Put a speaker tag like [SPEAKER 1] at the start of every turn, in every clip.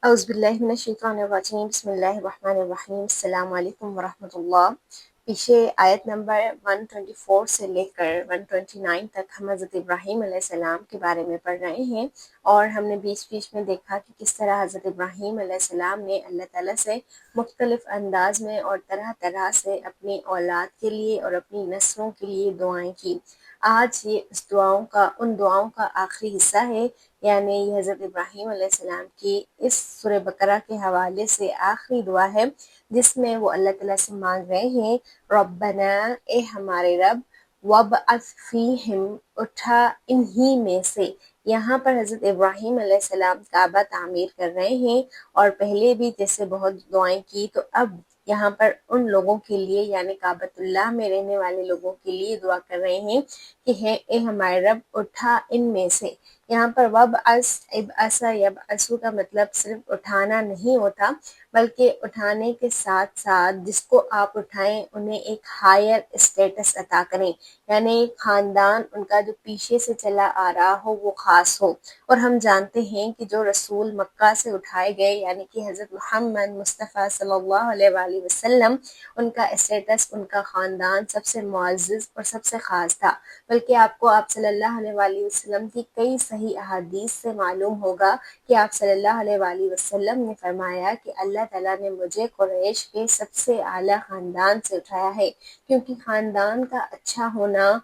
[SPEAKER 1] اعوذ باللہ من الشیطان الرجیم بسم اللہ الرحمن الرحیم السلام علیکم ورحمۃ اللہ۔ پیچھے آیت نمبر 124 سے لے کر 129 تک ہم حضرت ابراہیم علیہ السلام کے بارے میں پڑھ رہے ہیں، اور ہم نے بیچ بیچ میں دیکھا کہ کس طرح حضرت ابراہیم علیہ السلام نے اللہ تعالیٰ سے مختلف انداز میں اور طرح طرح سے اپنی اولاد کے لیے اور اپنی نسلوں کے لیے دعائیں کی۔ آج یہ ان دعاؤں کا آخری حصہ ہے، یعنی یہ حضرت ابراہیم علیہ السلام کی اس سورہ بقرہ کے حوالے سے آخری دعا ہے، جس میں وہ اللہ تعالیٰ سے مانگ رہے ہیں ربنا، اے ہمارے رب، وابعث فیہم، اٹھا انہی میں سے۔ یہاں پر حضرت ابراہیم علیہ السلام کعبہ تعمیر کر رہے ہیں، اور پہلے بھی جیسے بہت دعائیں کی، تو اب یہاں پر ان لوگوں کے لیے یعنی کعبۃ اللہ میں رہنے والے لوگوں کے لیے دعا کر رہے ہیں کہ اے ہمارے رب، اٹھا ان میں سے۔ یہاں پر ابعث یبعث کا مطلب صرف اٹھانا نہیں ہوتا، بلکہ اٹھانے کے ساتھ ساتھ جس کو آپ اٹھائیں انہیں ایک ہائر اسٹیٹس عطا کریں، یعنی خاندان ان کا جو پیچھے سے چلا آ رہا ہو وہ خاص ہو۔ اور ہم جانتے ہیں کہ جو رسول مکہ سے اٹھائے گئے یعنی کہ حضرت محمد مصطفیٰ صلی اللہ علیہ وآلہ وسلم، ان کا اسٹیٹس، ان کا خاندان سب سے معزز اور سب سے خاص تھا۔ بلکہ آپ کو آپ صلی اللہ علیہ وآلہ وسلم کی کئی صحیح احادیث سے معلوم ہوگا کہ آپ صلی اللہ علیہ وآلہ وسلم نے فرمایا کہ اللہ تعالیٰ نے مجھے قریش کے سب سے اعلیٰ خاندان سے اٹھایا ہے، کیونکہ خاندان کا اچھا ہونا،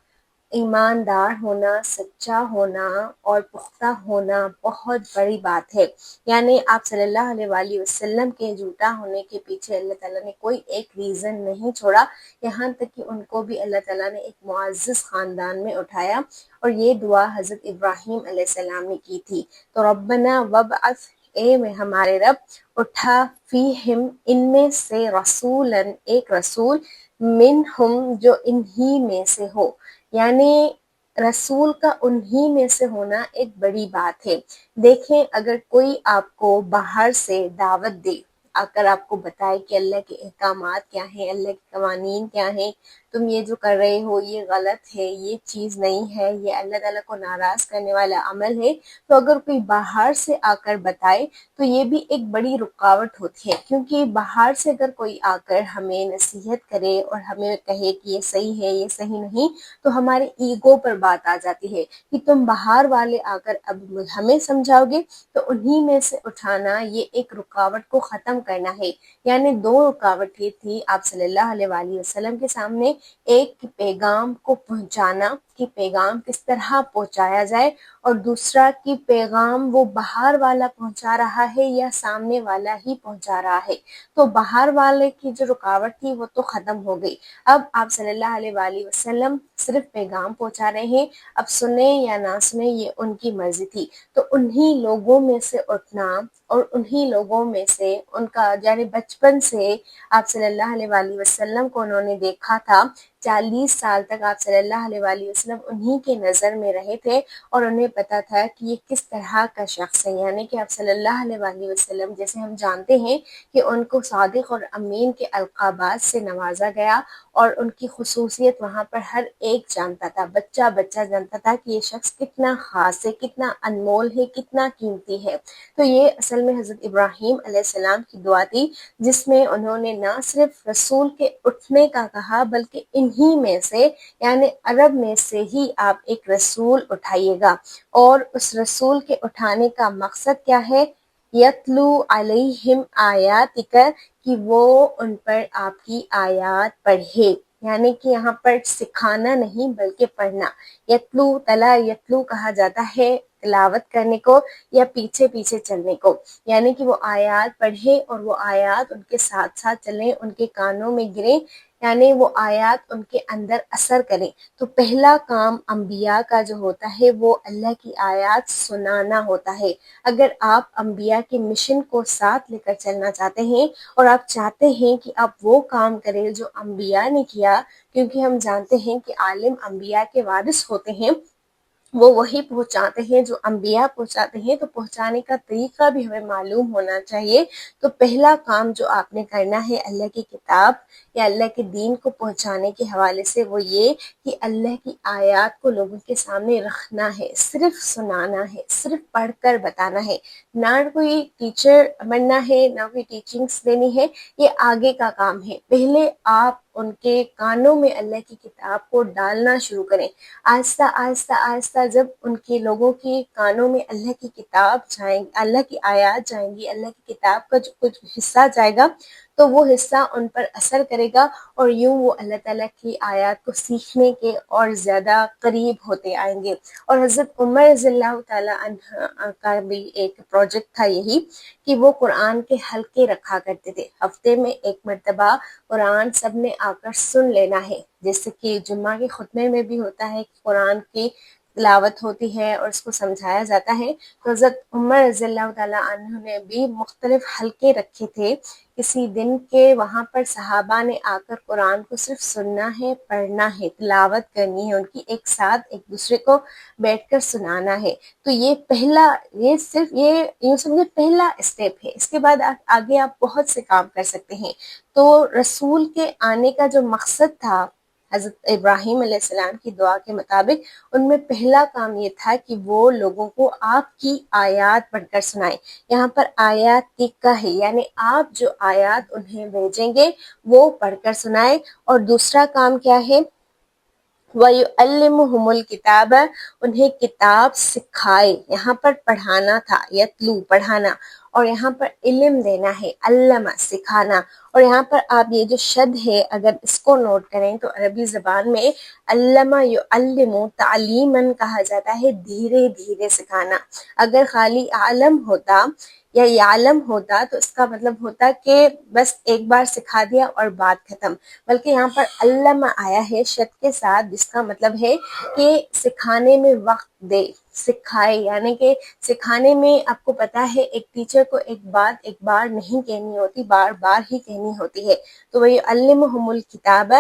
[SPEAKER 1] ایماندار ہونا، سچا ہونا اور پختہ ہونا بہت بڑی بات ہے۔ یعنی آپ صلی اللہ علیہ وآلہ وسلم کے جھوٹا ہونے کے پیچھے اللہ تعالیٰ نے کوئی ایک ریزن نہیں چھوڑا، یہاں تک کہ ان کو بھی اللہ تعالیٰ نے ایک معزز خاندان میں اٹھایا، اور یہ دعا حضرت ابراہیم علیہ السلام نے کی تھی۔ تو ربنا وابعث، اے میں ہمارے رب، اٹھا فیہم ان میں سے رسولاً، ایک رسول، منہم جو انہی میں سے ہو، یعنی رسول کا انہی میں سے ہونا ایک بڑی بات ہے۔ دیکھیں، اگر کوئی آپ کو باہر سے دعوت دے، اگر آپ کو بتائے کہ اللہ کے احکامات کیا ہیں، اللہ کے قوانین کیا ہیں، تم یہ جو کر رہے ہو یہ غلط ہے، یہ چیز نہیں ہے، یہ اللہ تعالیٰ کو ناراض کرنے والا عمل ہے، تو اگر کوئی باہر سے آ کر بتائے تو یہ بھی ایک بڑی رکاوٹ ہوتی ہے، کیونکہ باہر سے اگر کوئی آ کر ہمیں نصیحت کرے اور ہمیں کہے کہ یہ صحیح ہے یہ صحیح نہیں، تو ہمارے ایگو پر بات آ جاتی ہے کہ تم باہر والے آ کر اب ہمیں سمجھاؤ گے۔ تو انہی میں سے اٹھانا یہ ایک رکاوٹ کو ختم کرنا ہے، یعنی دو رکاوٹیں تھی آپ صلی اللہ علیہ وآلہ وسلم کے سامنے، ایک پیغام کو پہنچانا کہ پیغام کس طرح پہنچایا جائے، اور دوسرا کہ پیغام وہ باہر والا پہنچا رہا ہے یا سامنے والا ہی پہنچا رہا ہے۔ تو باہر والے کی جو رکاوٹ تھی وہ تو ختم ہو گئی، اب آپ صلی اللہ علیہ وآلہ وسلم صرف پیغام پہنچا رہے ہیں، اب سنیں یا نہ سنیں یہ ان کی مرضی تھی۔ تو انہی لوگوں میں سے اٹھنا، اور انہی لوگوں میں سے ان کا یعنی بچپن سے آپ صلی اللہ علیہ وآلہ وسلم کو انہوں نے دیکھا تھا، 40 سال تک آپ صلی اللہ علیہ وآلہ وسلم انہی کے نظر میں رہے تھے، اور انہیں پتا تھا کہ یہ کس طرح کا شخص ہے، یعنی کہ آپ صلی اللہ علیہ وآلہ وسلم جیسے ہم جانتے ہیں کہ ان کو صادق اور امین کے القابات سے نوازا گیا، اور ان کی خصوصیت وہاں پر ہر ایک جانتا تھا، بچہ بچہ جانتا تھا کہ یہ شخص کتنا خاص ہے، کتنا انمول ہے، کتنا قیمتی ہے۔ تو یہ اصل میں حضرت ابراہیم علیہ السلام کی دعا تھی، جس میں انہوں نے نہ صرف رسول کے اٹھنے کا کہا بلکہ انہی میں سے یعنی عرب میں سے ہی آپ ایک رسول اٹھائیے گا، اور اس رسول کے اٹھانے کا مقصد کیا ہے؟ یتلو علیہم آیاتک، کہ وہ ان پر آپ کی آیات پڑھے، یعنی کہ یہاں پر سکھانا نہیں بلکہ پڑھنا۔ یتلو، تلا یتلو کہا جاتا ہے تلاوت کرنے کو یا پیچھے پیچھے چلنے کو، یعنی کہ وہ آیات پڑھے اور وہ آیات ان کے ساتھ ساتھ چلیں، ان کے کانوں میں گریں، یعنی وہ آیات ان کے اندر اثر کریں۔ تو پہلا کام انبیاء کا جو ہوتا ہے وہ اللہ کی آیات سنانا ہوتا ہے۔ اگر آپ انبیاء کے مشن کو ساتھ لے کر چلنا چاہتے ہیں، اور آپ چاہتے ہیں کہ آپ وہ کام کریں جو انبیاء نے کیا، کیونکہ ہم جانتے ہیں کہ عالم انبیاء کے وارث ہوتے ہیں، وہ وہی پہنچاتے ہیں جو انبیاء پہنچاتے ہیں، تو پہنچانے کا طریقہ بھی ہمیں معلوم ہونا چاہیے۔ تو پہلا کام جو آپ نے کرنا ہے اللہ کی کتاب یا اللہ کے دین کو پہنچانے کے حوالے سے وہ یہ کہ اللہ کی آیات کو لوگوں کے سامنے رکھنا ہے، صرف سنانا ہے، صرف پڑھ کر بتانا ہے۔ نہ کوئی ٹیچر بننا ہے، نہ کوئی ٹیچنگس دینی ہے، یہ آگے کا کام ہے۔ پہلے آپ ان کے کانوں میں اللہ کی کتاب کو ڈالنا شروع کریں۔ آہستہ آہستہ آہستہ جب ان کے لوگوں کے کانوں میں اللہ کی کتاب جائیں، اللہ کی آیات جائیں گی، اللہ کی کتاب کا جو کچھ حصہ جائے گا تو وہ حصہ ان پر اثر کرے گا، اور یوں وہ اللہ تعالیٰ کی آیات کو سیکھنے کے اور زیادہ قریب ہوتے آئیں گے۔ اور حضرت عمر رضی اللہ تعالیٰ عنہ کا بھی ایک پروجیکٹ تھا یہی، کہ وہ قرآن کے حلقے رکھا کرتے تھے۔ ہفتے میں ایک مرتبہ قرآن سب نے آ کر سن لینا ہے، جیسے کہ جمعہ کے خطبے میں بھی ہوتا ہے کہ قرآن کی تلاوت ہوتی ہے اور اس کو سمجھایا جاتا ہے۔ تو حضرت عمر رضی اللہ تعالیٰ عنہ نے بھی مختلف حلقے رکھے تھے کسی دن کے، وہاں پر صحابہ نے آ کر قرآن کو صرف سننا ہے، پڑھنا ہے، تلاوت کرنی ہے، ان کی ایک ساتھ ایک دوسرے کو بیٹھ کر سنانا ہے۔ تو یہ پہلا، یہ صرف یہ یوں سمجھے پہلا اسٹیپ ہے۔ اس کے بعد آگے آپ بہت سے کام کر سکتے ہیں۔ تو رسول کے آنے کا جو مقصد تھا حضرت ابراہیم علیہ السلام کی دعا کے مطابق، ان میں پہلا کام یہ تھا کہ وہ لوگوں کو آپ کی آیات پڑھ کر سنائیں۔ یہاں پر آیات کی کا ہے، یعنی آپ جو آیات انہیں بھیجیں گے وہ پڑھ کر سنائیں۔ اور دوسرا کام کیا ہے؟ وَيُعَلِّمُهُمُ الْكِتَابَ، انہیں کتاب سکھائے۔ یہاں پر پڑھانا تھا، یتلو پڑھانا، اور یہاں پر علم دینا ہے، علمہ سکھانا۔ اور یہاں پر آپ یہ جو شد ہے اگر اس کو نوٹ کریں تو عربی زبان میں علمہ یعلم تعلیماً کہا جاتا ہے، دھیرے دھیرے سکھانا۔ اگر خالی عالم ہوتا یا یعلم ہوتا تو اس کا مطلب ہوتا کہ بس ایک بار سکھا دیا اور بات ختم، بلکہ یہاں پر علمہ آیا ہے شد کے ساتھ، جس کا مطلب ہے کہ سکھانے میں وقت دے، سکھائے، یعنی کہ سکھانے میں آپ کو پتا ہے ایک ٹیچر کو ایک بات ایک بار نہیں کہنی ہوتی، بار بار ہی کہنی ہوتی ہے۔ تو وہ علمہم الکتاب،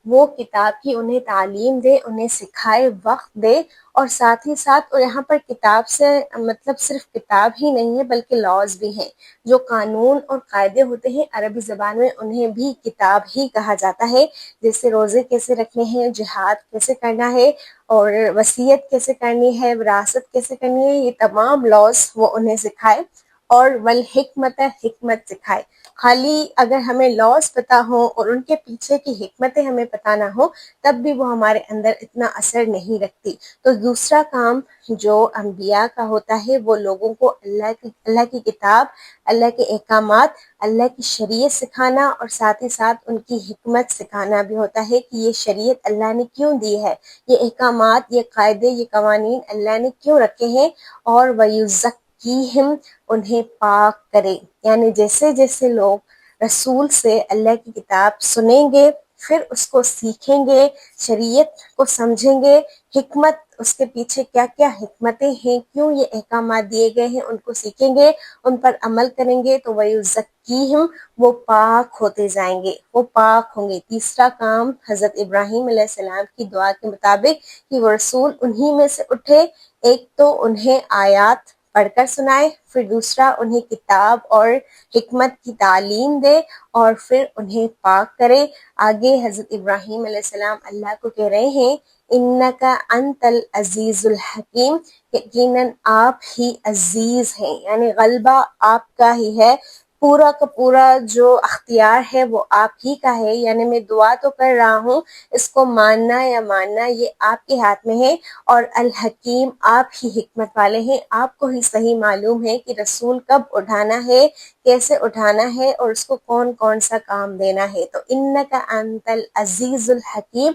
[SPEAKER 1] وہ کتاب کی انہیں تعلیم دے، انہیں سکھائے، وقت دے، اور ساتھ ہی ساتھ، اور یہاں پر کتاب سے مطلب صرف کتاب ہی نہیں ہے بلکہ لاز بھی ہیں، جو قانون اور قاعدے ہوتے ہیں عربی زبان میں انہیں بھی کتاب ہی کہا جاتا ہے۔ جیسے روزے کیسے رکھنے ہیں، جہاد کیسے کرنا ہے، اور وصیت کیسے کرنی ہے، وراثت کیسے کرنی ہے، یہ تمام لاز وہ انہیں سکھائے۔ اور والحکمت، حکمت سکھائے۔ خالی اگر ہمیں لاز پتہ ہوں اور ان کے پیچھے کی حکمتیں ہمیں پتہ نہ ہو تب بھی وہ ہمارے اندر اتنا اثر نہیں رکھتی۔ تو دوسرا کام جو انبیاء کا ہوتا ہے وہ لوگوں کو اللہ کی کتاب، اللہ کے احکامات، اللہ کی شریعت سکھانا، اور ساتھ ہی ساتھ ان کی حکمت سکھانا بھی ہوتا ہے کہ یہ شریعت اللہ نے کیوں دی ہے، یہ احکامات، یہ قاعدے، یہ قوانین اللہ نے کیوں رکھے ہیں۔ اور وَيُزَكِّيهِمْ، انہیں پاک کرے، یعنی جیسے جیسے لوگ رسول سے اللہ کی کتاب سنیں گے، پھر اس کو سیکھیں گے، شریعت کو سمجھیں گے، حکمت اس کے پیچھے کیا کیا حکمتیں ہیں، کیوں یہ احکامات دیے گئے ہیں، ان کو سیکھیں گے، ان پر عمل کریں گے، تو وَيُزَكِّيهِمْ، وہ پاک ہوتے جائیں گے، وہ پاک ہوں گے۔ تیسرا کام حضرت ابراہیم علیہ السلام کی دعا کے مطابق کہ وہ رسول انہی میں سے اٹھے، ایک تو انہیں آیات پڑھ کر سنائے، پھر دوسرا انہیں کتاب اور حکمت کی تعلیم دے، اور پھر انہیں پاک کرے۔ آگے حضرت ابراہیم علیہ السلام اللہ کو کہہ رہے ہیں انکا انت العزیز الحکیم، یقیناً آپ ہی عزیز ہیں، یعنی غلبہ آپ کا ہی ہے، پورا کا پورا جو اختیار ہے وہ آپ ہی کا ہے، یعنی میں دعا تو کر رہا ہوں، اس کو ماننا یا ماننا یہ آپ کے ہاتھ میں ہے۔ اور الحکیم، آپ ہی حکمت والے ہیں، آپ کو ہی صحیح معلوم ہے کہ رسول کب اٹھانا ہے، کیسے اٹھانا ہے، اور اس کو کون کون سا کام دینا ہے۔ تو انکا انت العزیز الحکیم،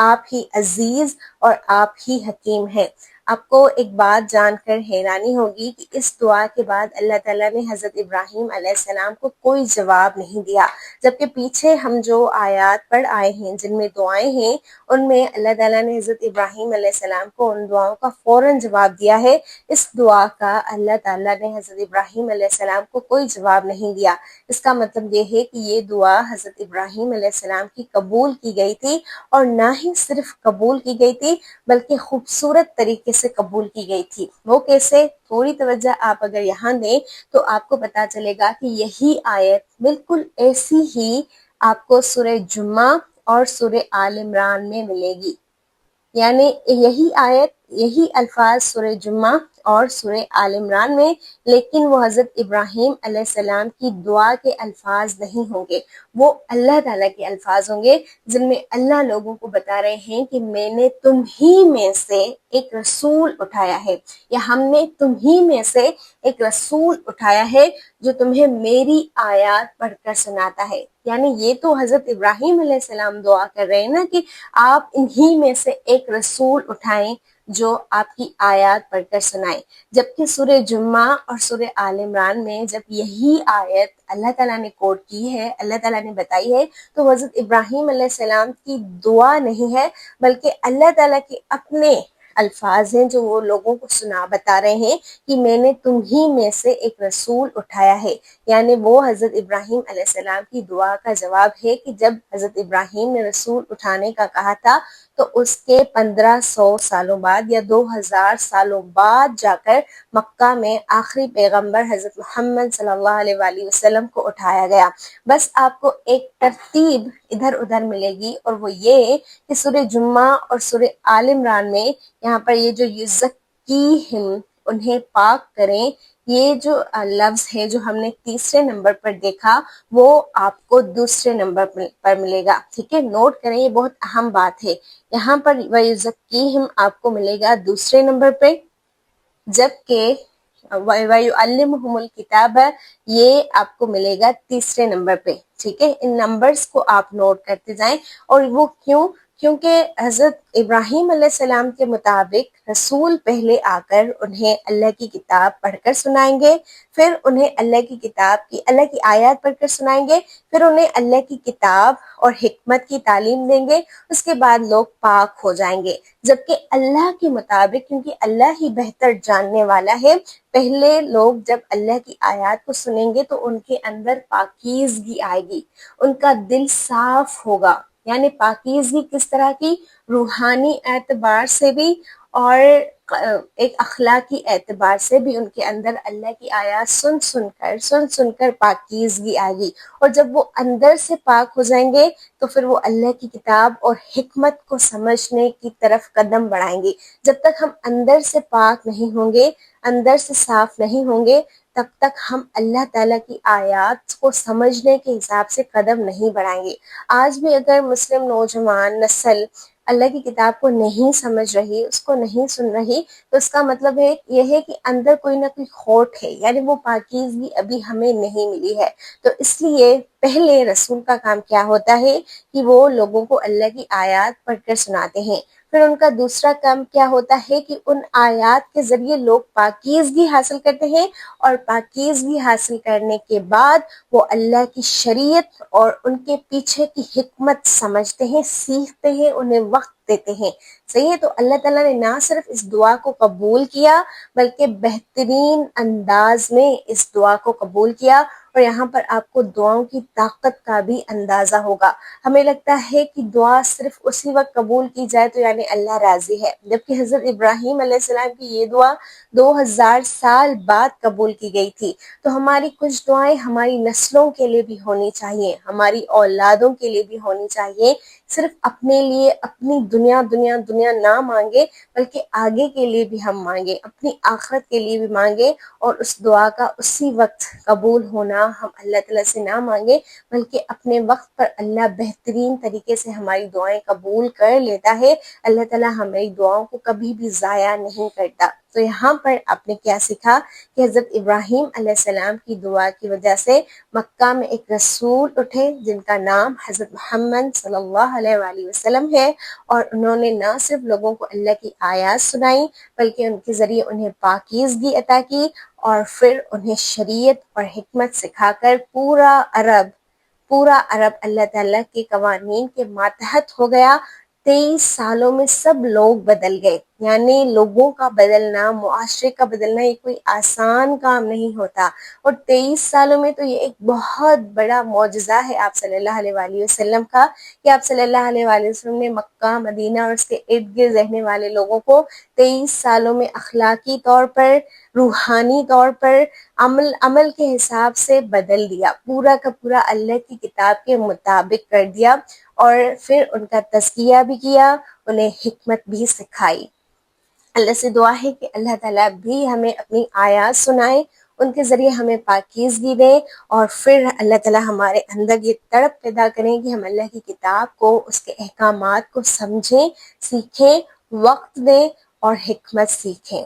[SPEAKER 1] آپ ہی عزیز اور آپ ہی حکیم ہیں۔ آپ کو ایک بات جان کر حیرانی ہوگی کہ اس دعا کے بعد اللہ تعالیٰ نے حضرت ابراہیم علیہ السلام کو کوئی جواب نہیں دیا، جبکہ پیچھے ہم جو آیات پڑھ آئے ہیں جن میں دعائیں ہیں ان میں اللہ تعالیٰ نے حضرت ابراہیم علیہ السلام کو ان دعاؤں کا فوراً جواب دیا ہے۔ اس دعا کا اللہ تعالیٰ نے حضرت ابراہیم علیہ السلام کو کوئی جواب نہیں دیا۔ اس کا مطلب یہ ہے کہ یہ دعا حضرت ابراہیم علیہ السلام کی قبول کی گئی تھی، اور نہ ہی صرف قبول کی گئی تھی بلکہ خوبصورت طریقے سے قبول کی گئی تھی۔ وہ کیسے؟ تھوڑی توجہ آپ اگر یہاں دیں تو آپ کو پتا چلے گا کہ یہی آیت بالکل ایسی ہی آپ کو سورہ جمعہ اور سورہ آل عمران میں ملے گی، یعنی یہی آیت یہی الفاظ سورہ جمعہ اور سورہ آل عمران میں، لیکن وہ حضرت ابراہیم علیہ السلام کی دعا کے الفاظ نہیں ہوں گے، وہ اللہ تعالیٰ کے الفاظ ہوں گے جن میں اللہ لوگوں کو بتا رہے ہیں کہ میں نے تم ہی میں سے ایک رسول اٹھایا ہے، یا ہم نے تم ہی میں سے ایک رسول اٹھایا ہے جو تمہیں میری آیات پڑھ کر سناتا ہے۔ یعنی یہ تو حضرت ابراہیم علیہ السلام دعا کر رہے ہیں نا کہ آپ انہی میں سے ایک رسول اٹھائیں جو آپ کی آیات پڑھ کر سنائیں، جبکہ سورہ جمعہ اور سورہ آل عمران میں جب یہی آیت اللہ تعالیٰ نے کوٹ کی ہے، اللہ تعالیٰ نے بتائی ہے، تو حضرت ابراہیم علیہ السلام کی دعا نہیں ہے، بلکہ اللہ تعالیٰ کے اپنے الفاظ ہیں جو وہ لوگوں کو بتا رہے ہیں کہ میں نے تم ہی میں سے ایک رسول اٹھایا ہے۔ یعنی وہ حضرت ابراہیم علیہ السلام کی دعا کا جواب ہے کہ جب حضرت ابراہیم نے رسول اٹھانے کا کہا تھا تو اس کے 1500 سالوں بعد یا 2000 سالوں بعد جا کر مکہ میں آخری پیغمبر حضرت محمد صلی اللہ علیہ وآلہ وسلم کو اٹھایا گیا۔ بس آپ کو ایک ترتیب ادھر ادھر ملے گی، اور وہ یہ کہ سورہ جمعہ اور سورہ آل عمران میں یہاں پر یہ جو یزکیہم، انہیں پاک کریں، یہ جو لفظ ہے جو ہم نے تیسرے نمبر پر دیکھا وہ آپ کو دوسرے نمبر پر ملے گا، ٹھیک ہے، نوٹ کریں، یہ بہت اہم بات ہے۔ یہاں پر وَيُزَكِّيهِمْ آپ کو ملے گا دوسرے نمبر پہ، جبکہ وَيُعَلِّمُهُمُ الْكِتَابَ یہ آپ کو ملے گا تیسرے نمبر پہ، ٹھیک ہے۔ ان نمبرز کو آپ نوٹ کرتے جائیں، اور وہ کیونکہ حضرت ابراہیم علیہ السلام کے مطابق رسول پہلے آ کر انہیں اللہ کی کتاب پڑھ کر سنائیں گے، پھر انہیں اللہ کی آیات پڑھ کر سنائیں گے، پھر انہیں اللہ کی کتاب اور حکمت کی تعلیم دیں گے، اس کے بعد لوگ پاک ہو جائیں گے۔ جبکہ اللہ کے مطابق، کیونکہ اللہ ہی بہتر جاننے والا ہے، پہلے لوگ جب اللہ کی آیات کو سنیں گے تو ان کے اندر پاکیزگی آئے گی، ان کا دل صاف ہوگا۔ یعنی پاکیزگی کس طرح کی؟ روحانی اعتبار سے بھی اور ایک اخلاقی اعتبار سے بھی ان کے اندر اللہ کی آیات سن کر پاکیزگی آئے گی، اور جب وہ اندر سے پاک ہو جائیں گے تو پھر وہ اللہ کی کتاب اور حکمت کو سمجھنے کی طرف قدم بڑھائیں گے۔ جب تک ہم اندر سے پاک نہیں ہوں گے، اندر سے صاف نہیں ہوں گے، تب تک ہم اللہ تعالیٰ کی آیات کو سمجھنے کے حساب سے قدم نہیں بڑھائیں گے۔ آج بھی اگر مسلم نوجوان نسل اللہ کی کتاب کو نہیں سمجھ رہی، اس کو نہیں سن رہی، تو اس کا مطلب یہ ہے کہ اندر کوئی نہ کوئی کھوٹ ہے، یعنی وہ پاکیزگی ابھی ہمیں نہیں ملی ہے۔ تو اس لیے پہلے رسول کا کام کیا ہوتا ہے کہ وہ لوگوں کو اللہ کی آیات پڑھ کر سناتے ہیں، پھر ان کا دوسرا کام کیا ہوتا ہے کہ ان آیات کے ذریعے لوگ پاکیزگی حاصل کرتے ہیں، اور پاکیزگی حاصل کرنے کے بعد وہ اللہ کی شریعت اور ان کے پیچھے کی حکمت سمجھتے ہیں، سیکھتے ہیں، انہیں وقت دیتے ہیں۔ صحیح ہے، تو اللہ تعالیٰ نے نہ صرف اس دعا کو قبول کیا بلکہ بہترین انداز میں اس دعا کو قبول کیا، اور یہاں پر آپ کو دعاؤں کی طاقت کا بھی اندازہ ہوگا۔ ہمیں لگتا ہے کہ دعا صرف اسی وقت قبول کی جائے تو یعنی اللہ راضی ہے، جبکہ حضرت ابراہیم علیہ السلام کی یہ دعا 2000 سال بعد قبول کی گئی تھی۔ تو ہماری کچھ دعائیں ہماری نسلوں کے لیے بھی ہونی چاہیے، ہماری اولادوں کے لیے بھی ہونی چاہیے، صرف اپنے لیے اپنی دنیا نہ مانگے، بلکہ آگے کے لیے بھی ہم مانگے، اپنی آخرت کے لیے بھی مانگے، اور اس دعا کا اسی وقت قبول ہونا ہم اللہ تعالیٰ سے نہ مانگے، بلکہ اپنے وقت پر اللہ بہترین طریقے سے ہماری دعائیں قبول کر لیتا ہے۔ اللہ تعالیٰ ہماری دعاؤں کو کبھی بھی ضائع نہیں کرتا۔ تو یہاں پر آپ نے کیا سیکھا کہ حضرت ابراہیم علیہ السلام کی دعا کی وجہ سے مکہ میں ایک رسول اٹھے جن کا نام حضرت محمد صلی اللہ علیہ وآلہ وسلم ہے، اور انہوں نے نہ صرف لوگوں کو اللہ کی آیات سنائی بلکہ ان کے ذریعے انہیں پاکیزگی عطا کی، اور پھر انہیں شریعت اور حکمت سکھا کر پورا عرب اللہ تعالیٰ کے قوانین کے ماتحت ہو گیا۔ 23 سالوں میں سب لوگ بدل گئے، یعنی لوگوں کا بدلنا، معاشرے کا بدلنا یہ کوئی آسان کام نہیں ہوتا، اور 23 سالوں میں تو یہ ایک بہت بڑا معجزہ ہے آپ صلی اللہ علیہ وآلہ وسلم کا، کہ آپ صلی اللہ علیہ وآلہ وسلم نے مکہ، مدینہ اور اس کے ارد گرد رہنے والے لوگوں کو 23 سالوں میں اخلاقی طور پر، روحانی طور پر، عمل کے حساب سے بدل دیا، پورا کا پورا اللہ کی کتاب کے مطابق کر دیا، اور پھر ان کا تزکیہ بھی کیا، انہیں حکمت بھی سکھائی۔ اللہ سے دعا ہے کہ اللہ تعالیٰ بھی ہمیں اپنی آیات سنائے، ان کے ذریعے ہمیں پاکیزگی دیں، اور پھر اللہ تعالیٰ ہمارے اندر یہ تڑپ پیدا کریں کہ ہم اللہ کی کتاب کو، اس کے احکامات کو سمجھیں، سیکھیں، وقت دیں اور حکمت سیکھیں۔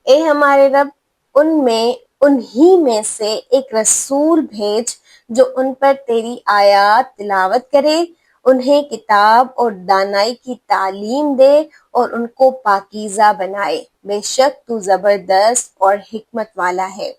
[SPEAKER 1] اے ہمارے رب، انہی میں سے ایک رسول بھیج جو ان پر تیری آیات تلاوت کرے، انہیں کتاب اور دانائی کی تعلیم دے اور ان کو پاکیزہ بنائے، بے شک تو زبردست اور حکمت والا ہے۔